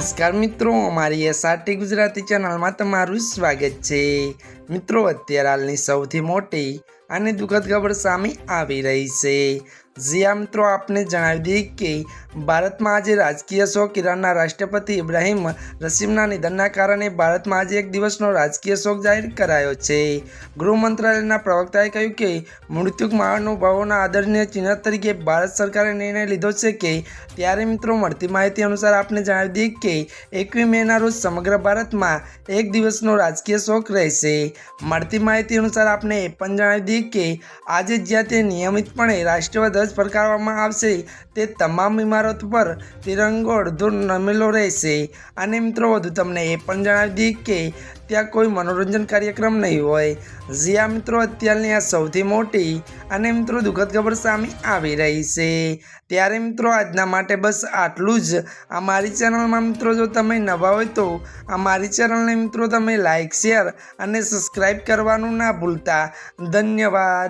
નમસ્કાર મિત્રો, અમારી એસઆરટી ગુજરાતી ચેનલમાં તમારું સ્વાગત છે। મિત્રો, અત્યારે હાલની સૌથી મોટી અને દુઃખદ ખબર સામે આવી રહી છે। જ્યાં મિત્રો આપને જણાવી દઈએ કે ભારતમાં આજે રાજકીય શોક। ઈરાનના રાષ્ટ્રપતિ ઇબ્રાહિમ રસીમના નિધનના કારણે ભારતમાં આજે એક દિવસનો રાજકીય શોક જાહેર કરાયો છે। ગૃહ મંત્રાલયના પ્રવક્તાએ કહ્યું કે મૃત્યુક મહાનુભાવોના આદરણીય ચિહ્ન તરીકે ભારત સરકારે નિર્ણય લીધો છે કે ત્યારે મિત્રો મળતી માહિતી અનુસાર આપને જણાવી દઈએ કે 21 મેના રોજ સમગ્ર ભારતમાં એક દિવસનો રાજકીય શોક રહેશે। મળતી માહિતી અનુસાર આપને એ પણ જણાવી દઈએ કે આજે જ્યાં તે નિયમિતપણે રાષ્ટ્રીય ધ્વજ ફરકાવવામાં આવશે તે તમામ ઇમારતો પર તિરંગો અડધો નમેલો રહેશે। અને મિત્રો વધુ તમને એ પણ જણાવી દઈએ કે ત્યાં કોઈ મનોરંજન કાર્યક્રમ નહીં હોય। જ્યાં મિત્રો અત્યારની આ સૌથી મોટી અને મિત્રો દુઃખદ ખબર સામે આવી રહી છે। ત્યારે મિત્રો આજના માટે બસ આટલું જ। અમારી ચેનલમાં મિત્રો જો તમે નવા હોય તો અમારી ચેનલને મિત્રો તમે લાઇક, શેર અને સબસ્ક્રાઈબ કરવાનું ના ભૂલતા। ધન્યવાદ।